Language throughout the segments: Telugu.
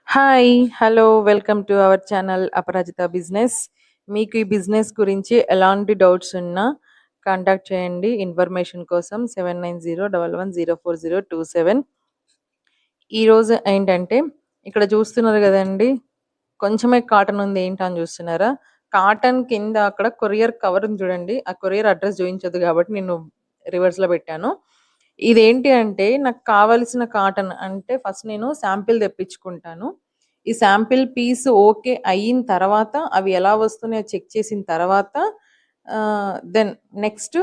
Hi! Hello! Welcome to our channel Aparajita business. మీకు ఈ బిజినెస్ గురించి ఎలాంటి డౌట్స్ ఉన్నా కాంటాక్ట్ చేయండి. ఇన్ఫర్మేషన్ కోసం 7901104027. ఈరోజు ఏంటంటే ఇక్కడ చూస్తున్నారు గదండీ! కొంచెమే కాటన్ ఉంది ఏంటా అని చూస్తున్నారా? కాటన్ కింద అక్కడ కొరియర్ కవర్ ఉంది చూడండి. ఆ కొరియర్ అడ్రెస్ చూయించదు కాబట్టి నేను రివర్స్‌లో పెట్టాను. ఇదేంటి అంటే నాకు కావాల్సిన కాటన్ అంటే ఫస్ట్ నేను శాంపిల్ తెప్పించుకుంటాను. ఈ శాంపిల్ పీస్ ఓకే అయిన తర్వాత అవి ఎలా వస్తున్నాయో చెక్ చేసిన తర్వాత దెన్ నెక్స్ట్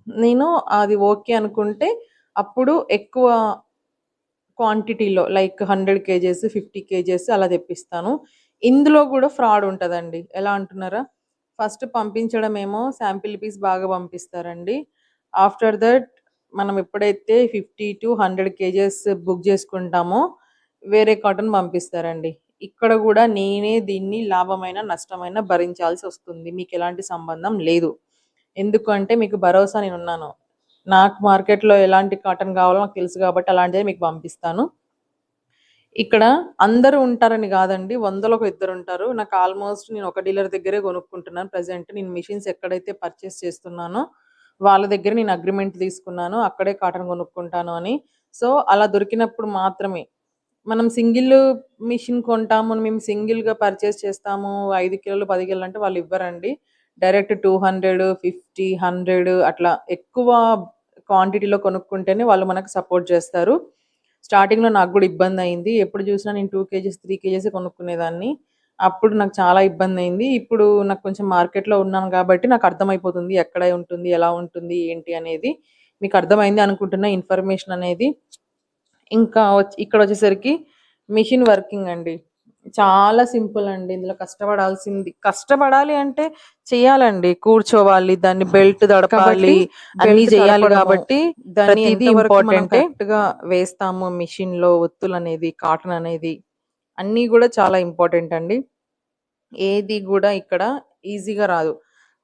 నేను అది ఓకే అనుకుంటే అప్పుడు ఎక్కువ క్వాంటిటీలో లైక్ 100 కేజెస్, 50 కేజెస్ అలా తెప్పిస్తాను. ఇందులో గూడా ఫ్రాడ్ ఉంటదండి. ఎలా అంటున్నారా? ఫస్ట్ పంపించడమేమో శాంపిల్ పీస్ బాగా పంపిస్తారండి. ఆఫ్టర్ దట్ మనం ఎప్పుడైతే 50-100 కేజెస్ బుక్ జేసుకుంటామో వేరే కాటన్ పంపిస్తారండి. ఇక్కడ గూడా నేనే దీన్ని లాభమైన, నష్టమైన భరించాల్సొస్తుంది. మీకెలాంటి సంబంధం లేదు. ఎందుకంటే మీకు భరోసా నేనున్నాను. నాకు మార్కెట్‌లో ఎలాంటి కాటన్ గావాలో నాకు తెలుసు గాబట్టి అలాంటిదే మీకు పంపిస్తాను. ఇక్కడ అందరూ ఉంటారని గాదండి. వందలో ఒక ఇద్దరుంటారు. నాకు ఆల్‌మోస్ట్ నేను ఒక డీలర్ దగ్గరే కొనుక్కుంటున్నాను ప్రెజెంట్. నేను మిషన్స్ ఎక్కడైతే పర్చేస్ చేస్తున్నానో వాళ్ళ దగ్గర నేను అగ్రీమెంట్ తీసుకున్నాను. అక్కడే కాటన్ కొనుక్కుంటాను అని. సో, అలా దొరికినప్పుడు మాత్రమే మనం సింగిల్ మిషన్ కొంటాము. మేము సింగిల్‌గా పర్చేస్ చేస్తాము. 5 కిలోలు, 10 కిలోలు అంటే వాళ్ళు ఇవ్వరండి. డైరెక్ట్ 200, 50, 100 అట్లా ఎక్కువ క్వాంటిటీలో కొనుక్కుంటేనే వాళ్ళు మనకు సపోర్ట్ చేస్తారు. స్టార్టింగ్‌లో నాకు గూడా ఇబ్బందయింది. ఎప్పుడు చూసినా నేను 2 కేజీస్, 3 కేజీసే కొనుక్కునేదాన్ని. అప్పుడు నాకు చాలా ఇబ్బందయింది. ఇప్పుడు నాకు కొంచెం మార్కెట్‌లో ఉన్నాను గాబట్టి నాకు అర్థమైపోతుంది. ఎక్కడ ఉంటుంది, ఎలా ఉంటుంది, ఏంటి అనేది. మీకు అర్థమైంది అనుకుంటున్నా ఇన్ఫర్మేషన్ అనేది. ఇంకా ఇక్కడొచ్చేసరికి మిషన్ వర్కింగ్ అండి. చాలా సింపుల్ అండి. ఇందులో కష్టపడాలి అంటే చేయాలండి. కూర్చోవాలి, దాన్ని బెల్ట్ కాబట్టి తడపాలి, అన్నీ బెల్ట్ జేయాలి తడపడము, గాబట్టి దాన్ని ప్రతీదీ ఎంతవరకు మనం ఇంపార్టెంటే. కరెక్ట్‌గా వేస్తాము మిషన్‌లో ఒత్తులనేది, కాటన్ అనేది అన్నీ గూడా చాలా ఇంపార్టెంట్ అండి. ఏది గూడా ఇక్కడ ఈజీగా రాదు.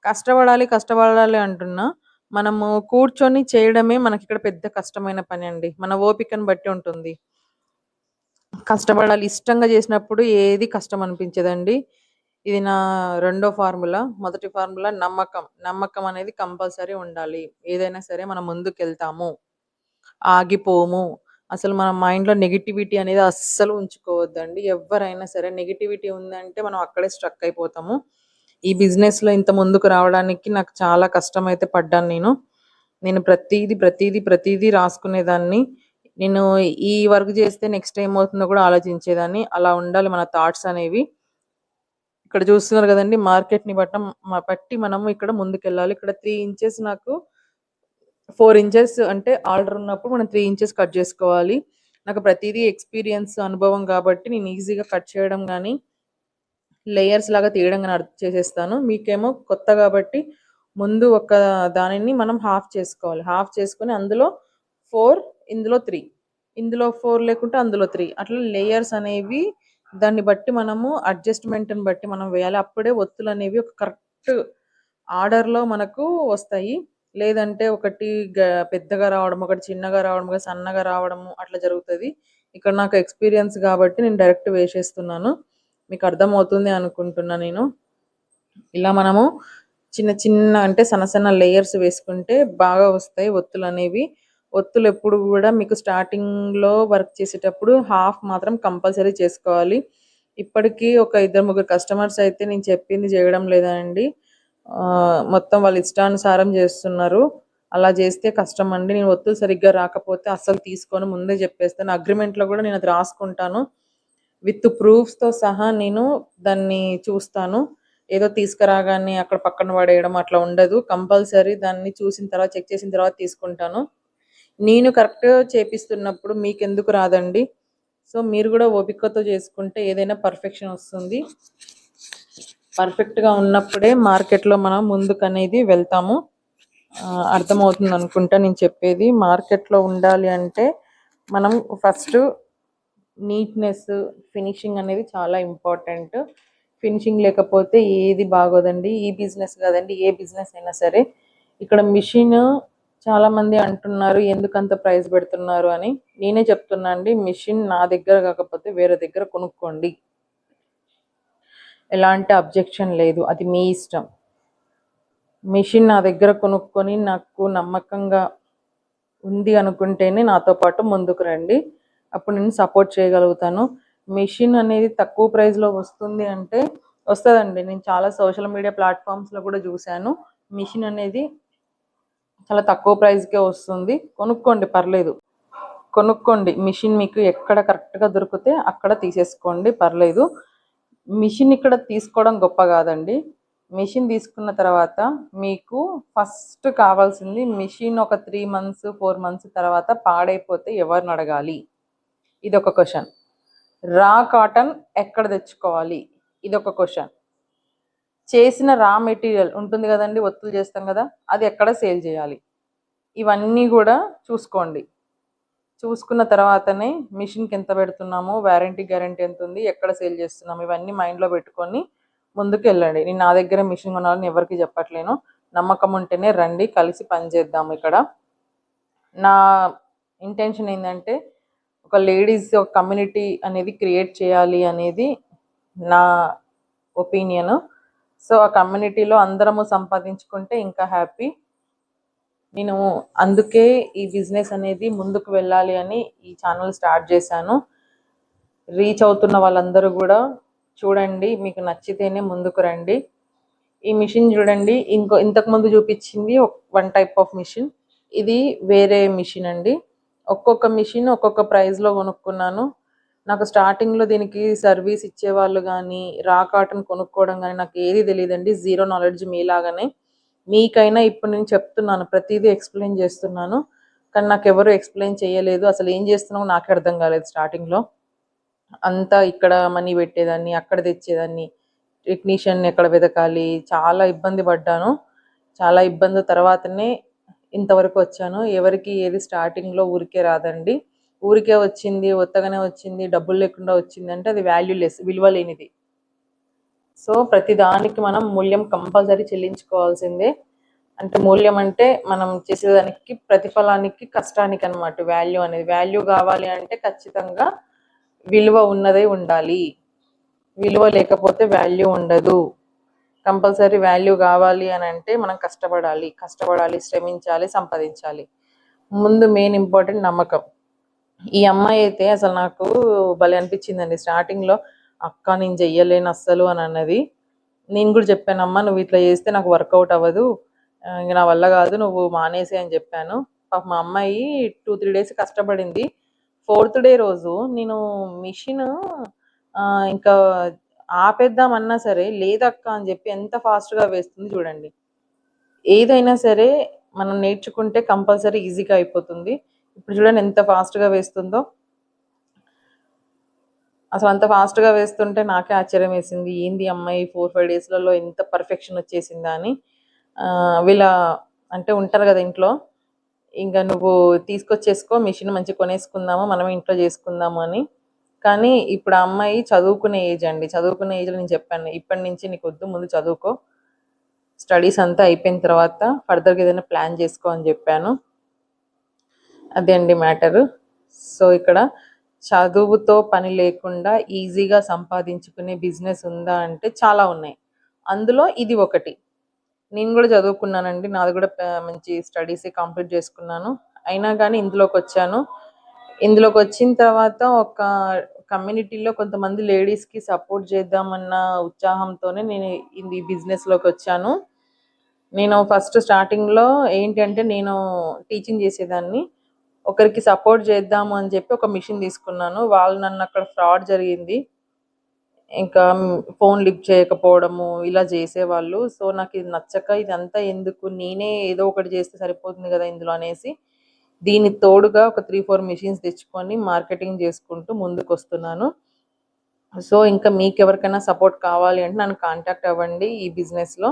కష్టపడాలి అంటున్నా, మనము కూర్చొని చేయడమే మనకిక్కడ పెద్ద కష్టమైన పనండి. మన ఓపికను బట్టి ఉంటుంది. కష్టపడాలి. ఇష్టంగా జేసినప్పుడు ఏది కష్టం అనిపించదండి. ఇది నా రెండో ఫార్ములా. మొదటి ఫార్ములా నమ్మకం. నమ్మకం అనేది కంపల్సరీ ఉండాలి. ఏదైనా సరే మనం ముందుకెళ్తాము. ఆగిపోము. అసలు మన మైండ్‌లో నెగటివిటీ అనేది అస్సలు ఉంచుకోవద్దండి. ఎవ్వరైనా సరే నెగటివిటీ ఉందంటే మనం అక్కడే స్ట్రక్ అయిపోతాము. ఈ బిజినెస్‌లో ఇంత ముందుకు రావడానికి నాకు చాలా కష్టమైతే పడ్డాను నేను. నేను ప్రతీదీ రాసుకునేదాన్ని. నేను ఈ వర్క్ చేస్తే నెక్స్ట్ ఏమవుతుందో కూడా ఆలోచించేదాన్ని. అలా ఉండాలి మన థాట్స్ అనేవి. ఇక్కడ చూస్తున్నారు కదండీ! మార్కెట్‌ని బట్టి మనము ఇక్కడ ముందుకెళ్ళాలి. ఇక్కడ 3 ఇంచెస్ నాకు 4 ఇంచెస్ అంటే ఆర్డర్ ఉన్నప్పుడు మనం 3 ఇంచెస్ కట్ చేసుకోవాలి. నాకు ప్రతీదీ ఎక్స్‌పీరియన్స్ అనుభవం కాబట్టి నేను ఈజీగా కట్ చేయడం గాని, లేయర్స్ లాగా తీయడం గాని చేసేస్తాను. మీకేమో కొత్త కాబట్టి ముందు ఒక దానిని మనం హాఫ్ చేసుకోవాలి. హాఫ్ చేసుకొని అందులో 4 ఇందులో 3 ఇందులో 4 లేకుంటే అందులో 3 అట్లా లేయర్స్ అనేవి దాన్ని బట్టి మనము అడ్జస్ట్‌మెంట్‌ని బట్టి మనం వేయాలి. అప్పుడే ఒత్తులనేవి ఒక కరెక్ట్ ఆర్డర్‌లో మనకు వస్తాయి. లేదంటే ఒకటి గ పెద్దగా రావడం, ఒకటి చిన్నగా రావడం, ఒకటి సన్నగా రావడము అట్లా జరుగుతది. ఇక్కడ నాకు ఎక్స్‌పీరియన్స్ గాబట్టి నేను డైరెక్ట్ వేసేస్తున్నాను. మీకు అర్థమవుతుంది అనుకుంటున్నా నేను. ఇలా మనము చిన్న అంటే సన్న లేయర్స్ వేసుకుంటే బాగా వస్తాయి ఒత్తులనేవి. ఒత్తులెప్పుడు గూడా మీకు స్టార్టింగ్‌లో వర్క్ చేసేటప్పుడు హాఫ్ మాత్రం కంపల్సరీ చేసుకోవాలి. ఇప్పటికి ఒక ఇద్దరు, ముగ్గురు కస్టమర్స్ అయితే నేను చెప్పింది జేయడం లేదండి. మొత్తం వాళ్ళ ఇష్టానుసారం జేస్తున్నారు. అలా జేస్తే కష్టమండి. నేను ఒత్తులు సరిగ్గా రాకపోతే అస్సలు తీసుకోను. ముందే జెప్పేస్తాను. అగ్రీమెంట్‌లో గూడా నేనది రాసుకుంటాను. విత్ ప్రూఫ్స్‌తో సహా నేను దాన్ని చూస్తాను. ఏదో తీసుకురాగానే అక్కడ పక్కన పడేయడం అట్లా ఉండదు. కంపల్సరీ దాన్ని చూసిన తర్వాత, చెక్ చేసిన తర్వాత తీసుకుంటాను. నేను కరెక్ట్‌గా చేపిస్తున్నప్పుడు మీకెందుకు రాదండి? సో, మీరు గూడా ఓపికతో చేసుకుంటే ఏదైనా పర్ఫెక్షన్ వస్తుంది. పర్ఫెక్ట్‌గా ఉన్నప్పుడే మార్కెట్‌లో మనం ముందుకనేది వెళ్తాము. అర్థమవుతుందనుకుంటా నేను చెప్పేది. మార్కెట్‌లో ఉండాలి అంటే మనం ఫస్టు నీట్‌నెస్, ఫినిషింగ్ అనేది చాలా ఇంపార్టెంట్. ఫినిషింగ్ లేకపోతే ఏది బాగోదండి. ఈ బిజినెస్ కాదండి, ఏ బిజినెస్ అయినా సరే. ఇక్కడ మిషన్ చాలామంది అంటున్నారు ఎందుకంత ప్రైస్ పెడుతున్నారు అని. నేనే చెప్తున్నా అండి, మిషన్ నా దగ్గర కాకపోతే వేరే దగ్గర కొనుక్కోండి. ఎలాంటి అబ్జెక్షన్ లేదు, అది మీ ఇష్టం. మిషన్ నా దగ్గర కొనుక్కొని నాకు నమ్మకంగా ఉంది అనుకుంటేనే నాతో పాటు ముందుకు రండి. అప్పుడు నేను సపోర్ట్ చేయగలుగుతాను. మిషన్ అనేది తక్కువ ప్రైస్లో వస్తుంది అంటే వస్తుందండి. నేను చాలా సోషల్ మీడియా ప్లాట్ఫామ్స్లో కూడా చూశాను. మిషన్ అనేది చాలా తక్కువ ప్రైస్కే వస్తుంది. కొనుక్కోండి, పర్లేదు, కొనుక్కోండి. మిషన్ మీకు ఎక్కడ కరెక్ట్గా దొరికితే అక్కడ తీసేసుకోండి, పర్లేదు. మిషన్ ఇక్కడ తీసుకోవడం గొప్ప కాదండి. మిషన్ తీసుకున్న తర్వాత మీకు ఫస్ట్ కావాల్సింది, మిషన్ ఒక 3 months 4 months తర్వాత పాడైపోతే ఎవరిని అడగాలి, ఇదొక క్వశ్చన్. రా కాటన్ ఎక్కడ తెచ్చుకోవాలి, ఇదొక క్వశ్చన్. చేసిన రా మెటీరియల్ ఉంటుంది కదండి, ఒత్తులు చేస్తాం కదా, అది ఎక్కడ సేల్ చేయాలి, ఇవన్నీ కూడా చూసుకోండి. చూసుకున్న తర్వాతనే మిషన్కి ఎంత పెడుతున్నాము, వారంటీ గ్యారంటీ ఎంత ఉంది, ఎక్కడ సేల్ చేస్తున్నాము, ఇవన్నీ మైండ్లో పెట్టుకొని ముందుకు వెళ్ళండి. నేను నా దగ్గర మిషన్ కొనాలని ఎవరికి చెప్పట్లేను. నమ్మకం ఉంటేనే రండి, కలిసి పని చేద్దాం. ఇక్కడ నా ఇంటెన్షన్ ఏంటంటే ఒక లేడీస్ ఒక కమ్యూనిటీ అనేది క్రియేట్ చేయాలి అనేది నా ఒపీనియన్. సో ఆ కమ్యూనిటీలో అందరము సంపాదించుకుంటే ఇంకా హ్యాపీ. నేను అందుకే ఈ బిజినెస్ అనేది ముందుకు వెళ్ళాలి అని ఈ ఛానల్ స్టార్ట్ చేశాను. రీచ్ అవుతున్న వాళ్ళందరూ కూడా చూడండి, మీకు నచ్చితేనే ముందుకు రండి. ఈ మిషన్ చూడండి, ఇంతకుముందు చూపించింది వన్ టైప్ ఆఫ్ మిషన్, ఇది వేరే మిషన్ అండి. ఒక్కొక్క మిషన్ ఒక్కొక్క ప్రైస్లో కొనుక్కున్నాను. నాకు స్టార్టింగ్లో దీనికి సర్వీస్ ఇచ్చేవాళ్ళు కానీ రా కాటన్ కొనుక్కోవడం కానీ నాకు ఏది తెలియదండి, జీరో నాలెడ్జ్ మీలాగానే. మీకైనా ఇప్పుడు నేను చెప్తున్నాను, ప్రతిదీ ఎక్స్ప్లెయిన్ చేస్తున్నాను, కానీ నాకు ఎవరు ఎక్స్ప్లెయిన్ చేయలేదు. అసలు ఏం చేస్తున్నామో నాకే అర్థం కాలేదు స్టార్టింగ్లో. అంతా ఇక్కడ మనీ పెట్టేదాన్ని, అక్కడ తెచ్చేదాన్ని, టెక్నీషియన్ ఎక్కడ వెతకాలి, చాలా ఇబ్బంది పడ్డాను. చాలా ఇబ్బంది తర్వాతనే ఇంతవరకు వచ్చాను. ఎవరికి ఏది స్టార్టింగ్లో ఊరికే రాదండి. ఊరికే వచ్చింది, ఒత్తగానే వచ్చింది, డబ్బులు లేకుండా వచ్చింది అంటే అది వాల్యూలెస్, విలువ లేనిది. సో ప్రతి దానికి మనం మూల్యం కంపల్సరీ చెల్లించుకోవాల్సిందే. అంటే మూల్యం అంటే మనం చేసేదానికి ప్రతిఫలానికి కష్టానికి అనమాట. వాల్యూ అనేది, వాల్యూ కావాలి అంటే ఖచ్చితంగా విలువ ఉన్నదే ఉండాలి. విలువ లేకపోతే వాల్యూ ఉండదు. కంపల్సరీ వాల్యూ కావాలి అని అంటే మనం కష్టపడాలి, శ్రమించాలి, సంపాదించాలి. ముందు మెయిన్ ఇంపార్టెంట్ నమ్మకం. ఈ అమ్మాయి అయితే అసలు నాకు భలే అనిపించిందండి. స్టార్టింగ్లో అక్క నేను చెయ్యలేను అస్సలు అని అన్నది. నేను కూడా చెప్పాను, అమ్మ నువ్వు ఇట్లా చేస్తే నాకు వర్కౌట్ అవ్వదు, ఇంక నా వల్ల కాదు, నువ్వు మానేసి అని చెప్పాను. మా అమ్మాయి 2-3 days కష్టపడింది. 4th day రోజు నేను మిషన్ ఇంకా ఆపేద్దామన్నా సరే లేదక్క అని చెప్పి ఎంత ఫాస్ట్గా వేస్తుంది చూడండి. ఏదైనా సరే మనం నేర్చుకుంటే కంపల్సరీ ఈజీగా అయిపోతుంది. ఇప్పుడు చూడండి ఎంత ఫాస్ట్గా వేస్తుందో. అసలు అంత ఫాస్ట్గా వేస్తుంటే నాకే ఆశ్చర్యం వేసింది, ఏంది అమ్మాయి 4-5 daysలలో ఎంత పర్ఫెక్షన్ వచ్చేసిందా అని. వీళ్ళ అంటే ఉంటారు కదా ఇంట్లో, ఇంకా నువ్వు తీసుకొచ్చేసుకో మిషన్, మంచిగా కొనేసుకుందాము, మనమే ఇంట్లో చేసుకుందాము అని. కానీ ఇప్పుడు ఆ అమ్మాయి చదువుకునే ఏజ్ అండి. చదువుకునే ఏజ్లో నేను చెప్పాను, ఇప్పటి నుంచి నీకు వద్దు, ముందు చదువుకో, స్టడీస్ అంతా అయిపోయిన తర్వాత ఫర్దర్గా ఏదైనా ప్లాన్ చేసుకో అని చెప్పాను. అదే అండి మ్యాటరు. సో ఇక్కడ చదువుతో పని లేకుండా ఈజీగా సంపాదించుకునే బిజినెస్ ఉందా అంటే చాలా ఉన్నాయి. అందులో ఇది ఒకటి. నేను కూడా చదువుకున్నానండి, నాది కూడా మంచి స్టడీస్ కంప్లీట్ చేసుకున్నాను. అయినా కానీ ఇందులోకి వచ్చాను. ఇందులోకి వచ్చిన తర్వాత ఒక కమ్యూనిటీలో కొంతమంది లేడీస్కి సపోర్ట్ చేద్దామన్న ఉత్సాహంతోనే నేను ఈ బిజినెస్లోకి వచ్చాను. నేను ఫస్ట్ స్టార్టింగ్లో ఏంటి అంటే నేను టీచింగ్ చేసేదాన్ని. ఒకరికి సపోర్ట్ చేద్దాము అని చెప్పి ఒక మిషన్ తీసుకున్నాను. వాళ్ళు నన్ను అక్కడ ఫ్రాడ్ జరిగింది, ఇంకా ఫోన్ లిఫ్ట్ చేయకపోవడము ఇలా చేసేవాళ్ళు. సో నాకు ఇది నచ్చక ఇదంతా ఎందుకు, నేనే ఏదో ఒకటి చేస్తే సరిపోతుంది కదా ఇందులో అనేసి దీనికి తోడుగా ఒక 3-4 మిషన్స్ తెచ్చుకొని మార్కెటింగ్ చేసుకుంటూ ముందుకు వస్తున్నాను. సో ఇంకా మీకు ఎవరికైనా సపోర్ట్ కావాలి అంటే నన్ను కాంటాక్ట్ అవ్వండి. ఈ బిజినెస్లో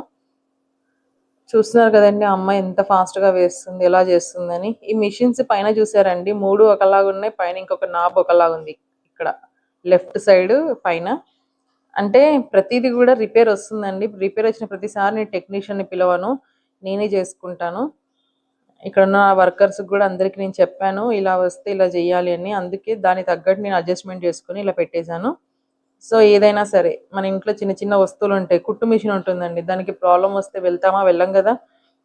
చూస్తున్నారు కదండి ఆ అమ్మాయి ఎంత ఫాస్ట్గా వేస్తుంది, ఎలా చేస్తుందని. ఈ మిషన్స్ పైన చూసారండి, 3 ఒకలాగా ఉన్నాయి, పైన ఇంకొక నాబ్ ఒకలాగా ఉంది ఇక్కడ లెఫ్ట్ సైడ్ పైన. అంటే ప్రతిదీ కూడా రిపేర్ వస్తుందండి. రిపేర్ వచ్చిన ప్రతిసారి నేను టెక్నీషియన్ని పిలవను, నేనే చేసుకుంటాను. ఇక్కడ ఉన్న వర్కర్స్ కూడా అందరికి నేను చెప్పాను ఇలా వస్తే ఇలా చేయాలి అని. అందుకే దానికి తగ్గట్టు నేను అడ్జస్ట్మెంట్ చేసుకుని ఇలా పెట్టేశాను. సో ఏదైనా సరే మన ఇంట్లో చిన్న చిన్న వస్తువులు ఉంటాయి. కుట్టు మిషన్ ఉంటుందండి, దానికి ప్రాబ్లం వస్తే వెళ్తామా? వెళ్ళం కదా.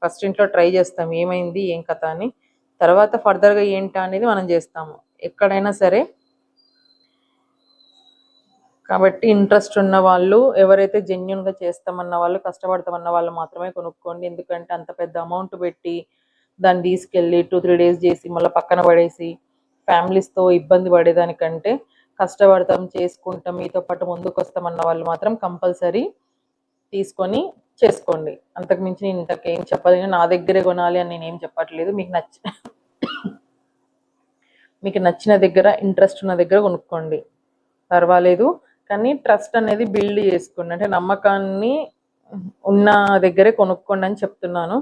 ఫస్ట్ ఇంట్లో ట్రై చేస్తాం ఏమైంది ఏం కథ అని. తర్వాత ఫర్దర్గా ఏంటా అనేది మనం చేస్తాము ఎక్కడైనా సరే. కాబట్టి ఇంట్రెస్ట్ ఉన్న వాళ్ళు, ఎవరైతే జెన్యున్గా చేస్తామన్న వాళ్ళు, కష్టపడతామన్న వాళ్ళు మాత్రమే కొనుక్కోండి. ఎందుకంటే అంత పెద్ద అమౌంట్ పెట్టి దాన్ని తీసుకెళ్ళి 2-3 డేస్ చేసి మళ్ళీ పక్కన పడేసి ఫ్యామిలీస్తో ఇబ్బంది పడేదానికంటే కష్టపడతాం, చేసుకుంటాం, మీతో పాటు ముందుకు వస్తామన్న వాళ్ళు మాత్రం కంపల్సరీ తీసుకొని చేసుకోండి. అంతకుమించి నేను ఇంతకేం చెప్పదు. నా దగ్గరే కొనాలి అని నేనేం చెప్పట్లేదు. మీకు నచ్చిన దగ్గర, ఇంట్రెస్ట్ ఉన్న దగ్గర కొనుక్కోండి, పర్వాలేదు. కానీ ట్రస్ట్ అనేది బిల్డ్ చేసుకోండి. అంటే నమ్మకాన్ని ఉన్న దగ్గరే కొనుక్కోండి అని చెప్తున్నాను.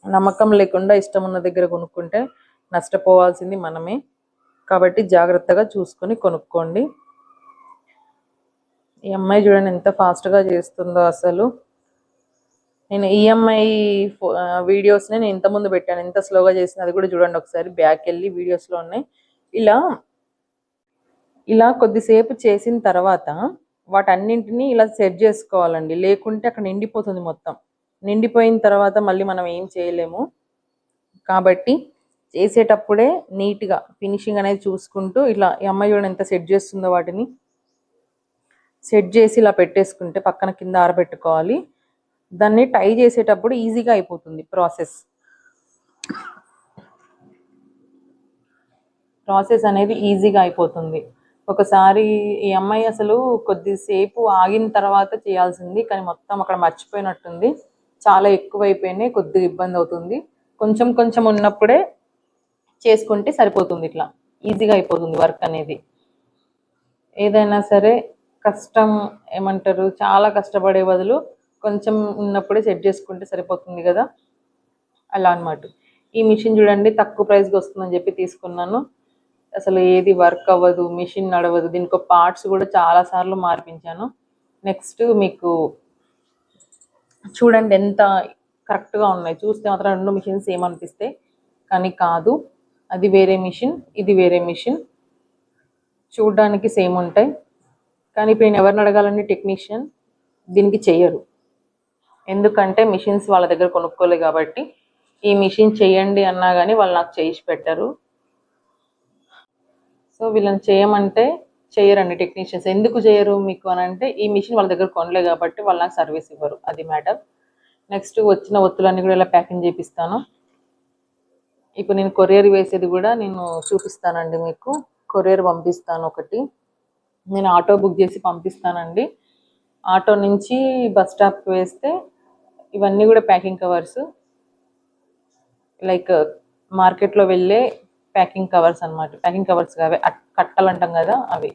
నమ్మకం లేకుండా ఇష్టం ఉన్న దగ్గర కొనుక్కుంటే నష్టపోవాల్సింది మనమే. కాబట్టి జాగ్రత్తగా చూసుకొని కొనుక్కోండి. ఈ అమ్మాయి చూడండి ఎంత ఫాస్ట్గా చేస్తుందో అసలు. నేను ఈఎంఐ వీడియోస్ని నేను ఇంతకుముందు పెట్టాను, ఎంత స్లోగా చేసిన అది కూడా చూడండి ఒకసారి. బ్యాక్ వెళ్ళి వీడియోస్లో ఉన్నాయి. ఇలా కొద్దిసేపు చేసిన తర్వాత వాటన్నింటినీ ఇలా సెట్ చేసుకోవాలండి. లేకుంటే అక్కడ నిండిపోతుంది మొత్తం. నిండిపోయిన తర్వాత మళ్ళీ మనం ఏం చేయలేము. కాబట్టి చేసేటప్పుడే నీట్గా ఫినిషింగ్ అనేది చూసుకుంటూ ఇలా ఈ అమ్మాయి చూడండి ఎంత సెట్ చేస్తుందో. వాటిని సెట్ చేసి ఇలా పెట్టేసుకుంటే పక్కన కింద ఆరబెట్టుకోవాలి. దాన్ని టై చేసేటప్పుడు ఈజీగా అయిపోతుంది ప్రాసెస్ అనేది ఈజీగా అయిపోతుంది. ఒకసారి ఈ అమ్మాయి అసలు కొద్దిసేపు ఆగిన తర్వాత చేయాల్సింది, కానీ మొత్తం అక్కడ మర్చిపోయినట్టుంది. చాలా ఎక్కువైపోయినాయి, కొద్దిగా ఇబ్బంది అవుతుంది. కొంచెం కొంచెం ఉన్నప్పుడే చేసుకుంటే సరిపోతుంది. ఇట్లా ఈజీగా అయిపోతుంది వర్క్ అనేది. ఏదైనా సరే కష్టం ఏమంటారు, చాలా కష్టపడే బదులు కొంచెం ఉన్నప్పుడే సెట్ చేసుకుంటే సరిపోతుంది కదా, అలా అనమాట. ఈ మిషన్ చూడండి తక్కువ ప్రైస్కి వస్తుందని చెప్పి తీసుకున్నాను. అసలు ఏది వర్క్ అవ్వదు, మిషన్ నడవదు. దీనికి పార్ట్స్ కూడా చాలాసార్లు మార్పించాను. నెక్స్ట్ మీకు చూడండి ఎంత కరెక్ట్గా ఉన్నాయి. చూస్తే మాత్రం రెండు మిషన్స్ ఏమనిపిస్తాయి, కానీ కాదు. అది వేరే మిషన్, ఇది వేరే మిషన్. చూడడానికి సేమ్ ఉంటాయి, కానీ ఇప్పుడు నేను ఎవరిని అడగాలండి? టెక్నీషియన్ దీనికి చెయ్యరు. ఎందుకంటే మిషన్స్ వాళ్ళ దగ్గర కొనుక్కోలేదు కాబట్టి. ఈ మిషన్ చేయండి అన్నా కానీ వాళ్ళు నాకు చేసి పెట్టరు. సో వీళ్ళని చేయమంటే చేయరండి టెక్నీషియన్స్. ఎందుకు చేయరు మీకు అని అంటే, ఈ మిషన్ వాళ్ళ దగ్గర కొనలే కాబట్టి వాళ్ళు నాకు సర్వీస్ ఇవ్వరు, అది మ్యాటర్. నెక్స్ట్ వచ్చిన ఒత్తులన్నీ కూడా ఇలా ప్యాకింగ్ చేపిస్తాను. ఇప్పుడు నేను కొరియర్ వేసేది కూడా నేను చూపిస్తానండి మీకు. కొరియర్ పంపిస్తాను ఒకటి. నేను ఆటో బుక్ చేసి పంపిస్తానండి. ఆటో నుంచి బస్ స్టాప్కి వేస్తే ఇవన్నీ కూడా ప్యాకింగ్ కవర్స్, లైక్ మార్కెట్లో వెళ్ళే ప్యాకింగ్ కవర్స్ అనమాట. ప్యాకింగ్ కవర్స్ కావే, కట్టలు అంటాం కదా అవి.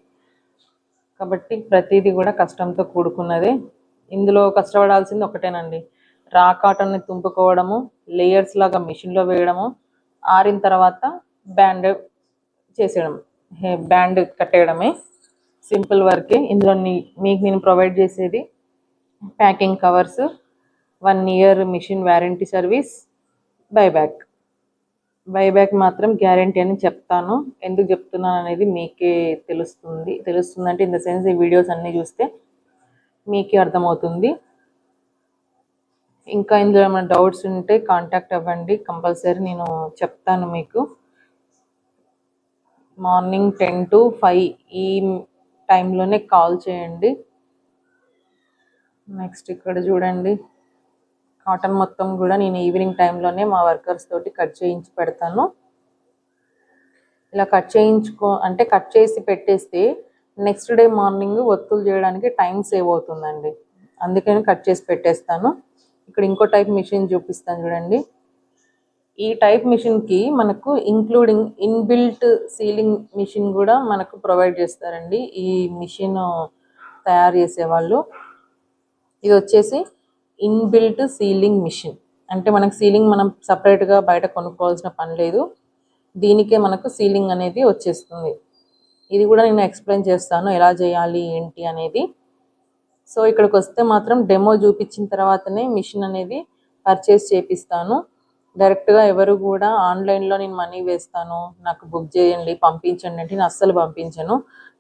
కాబట్టి ప్రతిదీ కూడా కష్టంతో కూడుకున్నదే. ఇందులో కష్టపడాల్సింది ఒకటేనండి, రా కాటన్ని తుంపుకోవడము, లేయర్స్ లాగా మిషన్లో వేయడము, ఆరిన తర్వాత బ్యాండ్ చేసేయడం, బ్యాండ్ కట్టేయడమే. సింపుల్ వర్కే. ఇందులో మీకు నేను ప్రొవైడ్ చేసేది packing covers, 1 year machine warranty service, buyback మాత్రం గ్యారంటీ అని చెప్తాను. ఎందుకు చెప్తున్నాను అనేది మీకే తెలుస్తుందంటే ఇన్ ద సెన్స్ ఈ వీడియోస్ అన్నీ చూస్తే మీకే అర్థమవుతుంది. ఇంకా ఇందులో ఏమైనా డౌట్స్ ఉంటే కాంటాక్ట్ అవ్వండి, కంపల్సరీ నేను చెప్తాను మీకు. మార్నింగ్ 10 to 5 ఈ టైంలోనే కాల్ చేయండి. నెక్స్ట్ ఇక్కడ చూడండి, కాటన్ మొత్తం కూడా నేను ఈవినింగ్ టైంలోనే మా వర్కర్స్ తోటి కట్ చేయించి పెడతాను. ఇలా కట్ చేసి పెట్టేస్తే నెక్స్ట్ డే మార్నింగ్ ఒత్తులు చేయడానికి టైం సేవ్ అవుతుందండి. అందుకని కట్ చేసి పెట్టేస్తాను. ఇక్కడ ఇంకో టైప్ మిషన్ చూపిస్తాను చూడండి. ఈ టైప్ మిషన్కి మనకు ఇంక్లూడింగ్ ఇన్బిల్ట్ సీలింగ్ మిషన్ కూడా మనకు ప్రొవైడ్ చేస్తారండి ఈ మిషన్ తయారు చేసేవాళ్ళు. ఇది వచ్చేసి ఇన్బిల్ట్ సీలింగ్ మిషన్. అంటే మనకు సీలింగ్ మనం సపరేట్గా బయట కొనుక్కోవాల్సిన పని లేదు, దీనికే మనకు సీలింగ్ అనేది వచ్చేస్తుంది. ఇది కూడా నేను ఎక్స్ప్లెయిన్ చేస్తాను ఎలా చేయాలి ఏంటి అనేది. సో ఇక్కడికి వస్తే మాత్రం డెమో చూపించిన తర్వాతనే మిషన్ అనేది పర్చేస్ చేపిస్తాను. డైరెక్ట్‌గా ఎవరు గూడా ఆన్‌లైన్‌లో నేను మనీ వేస్తాను, నాకు బుక్ చేయండి, పంపించండి అంటే నేను అస్సలు పంపించను.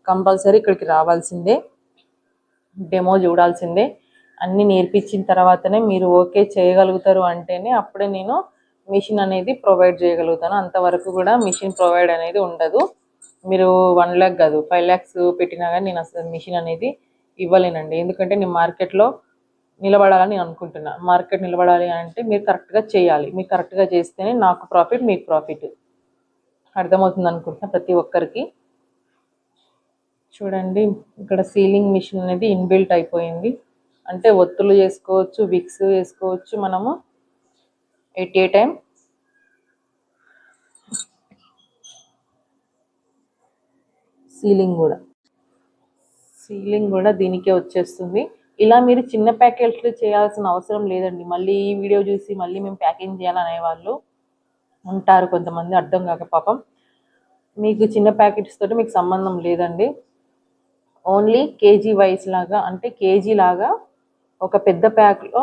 కంపల్సరీ ఇక్కడికి రావాల్సిందే. డెమో చూడాల్సిందే. అన్నీ నేర్పించిన తర్వాతనే మీరు ఓకే చేయగలుగుతారు అంటేనే అప్పుడే నేను మిషన్ అనేది ప్రొవైడ్ చేయగలుగుతాను. అంతవరకు కూడా మిషన్ ప్రొవైడ్ అనేది ఉండదు. మీరు 1,00,000 కాదు 5,00,000 పెట్టినా కానీ నేను అసలు మిషన్ అనేది ఇవ్వలేనండి. ఎందుకంటే నేను మార్కెట్లో నిలబడాలని నేను అనుకుంటున్నా. మార్కెట్ నిలబడాలి అంటే మీరు కరెక్ట్‌గా చేయాలి. మీరు కరెక్ట్‌గా చేస్తేనే నాకు ప్రాఫిట్, మీకు ప్రాఫిట్. అర్థమవుతుంది అనుకుంటున్నా ప్రతి ఒక్కరికి. చూడండి ఇక్కడ సీలింగ్ మిషన్ అనేది ఇన్‌బిల్ట్ అయిపోయింది. అంటే ఒత్తులు చేసుకోవచ్చు, విక్స్ వేసుకోవచ్చు మనము ఎట్ ఏ టైం. సీలింగ్ కూడా దీనికే వచ్చేస్తుంది. ఇలా మీరు చిన్న ప్యాకెట్లు చేయాల్సిన అవసరం లేదండి. మళ్ళీ ఈ వీడియో చూసి మళ్ళీ మేము ప్యాకింగ్ చేయాలనే వాళ్ళు ఉంటారు కొంతమంది, అర్థం కాక పాపం. మీకు చిన్న ప్యాకెట్స్ తోటి మీకు సంబంధం లేదండి. ఓన్లీ కేజీ వైస్ లాగా అంటే కేజీ లాగా ఒక పెద్ద ప్యాక్లో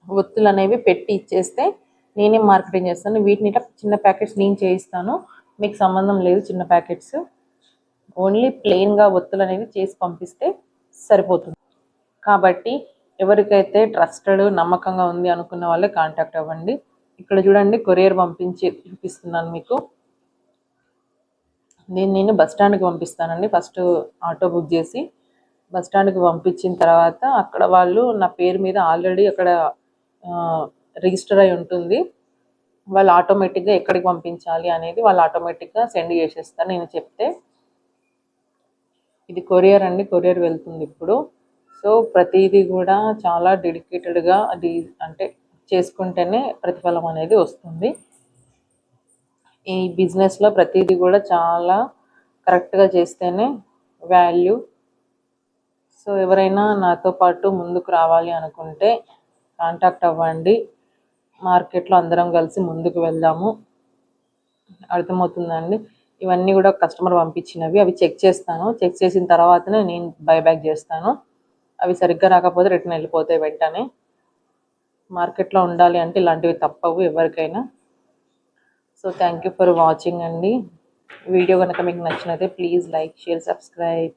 ఒత్తులు అనేవి పెట్టి ఇచ్చేస్తే నేనే మార్కెటింగ్ చేస్తాను. వీటిని ఇట్లా చిన్న ప్యాకెట్స్ నేను చేయిస్తాను. మీకు సంబంధం లేదు చిన్న ప్యాకెట్స్. ఓన్లీ ప్లెయిన్గా ఒత్తులు అనేవి చేసి పంపిస్తే సరిపోతుంది. కాబట్టి ఎవరికైతే ట్రస్టెడ్ నమ్మకంగా ఉంది అనుకున్న వాళ్ళే కాంటాక్ట్ అవ్వండి. ఇక్కడ చూడండి కొరియర్ పంపించి చూపిస్తున్నాను మీకు. నేను బస్ స్టాండ్కి పంపిస్తానండి. ఫస్ట్ ఆటో బుక్ చేసి బస్ స్టాండ్కి పంపించిన తర్వాత అక్కడ వాళ్ళు నా పేరు మీద ఆల్రెడీ అక్కడ రిజిస్టర్ అయి ఉంటుంది. వాళ్ళు ఆటోమేటిక్గా ఎక్కడికి పంపించాలి అనేది వాళ్ళు ఆటోమేటిక్గా సెండ్ చేసేస్తారు నేను చెప్తే. ఇది కొరియర్ అండి, కొరియర్ వెళ్తుంది ఇప్పుడు. సో ప్రతిదీ కూడా చాలా డెడికేటెడ్గా అది అంటే చేసుకుంటేనే ప్రతిఫలం అనేది వస్తుంది. ఈ బిజినెస్లో ప్రతిదీ కూడా చాలా కరెక్ట్గా చేస్తేనే వాల్యూ. సో ఎవరైనా నాతో పాటు ముందుకు రావాలి అనుకుంటే కాంటాక్ట్ అవ్వండి. మార్కెట్లో అందరం కలిసి ముందుకు వెళ్దాము. అర్థమవుతుందండి. ఇవన్నీ కూడా కస్టమర్ పంపించినవి. అవి చెక్ చేస్తాను. చెక్ చేసిన తర్వాతనే నేను బైబ్యాక్ చేస్తాను. అవి సరిగ్గా రాకపోతే రిటర్న్ వెళ్ళిపోతాయి వెంటనే. మార్కెట్లో ఉండాలి అంటే ఇలాంటివి తప్పవు ఎవరికైనా. So thank you for watching అండి. వీడియో కనుక మీకు నచ్చినట్లయితే ప్లీజ్ లైక్, షేర్, సబ్స్క్రైబ్.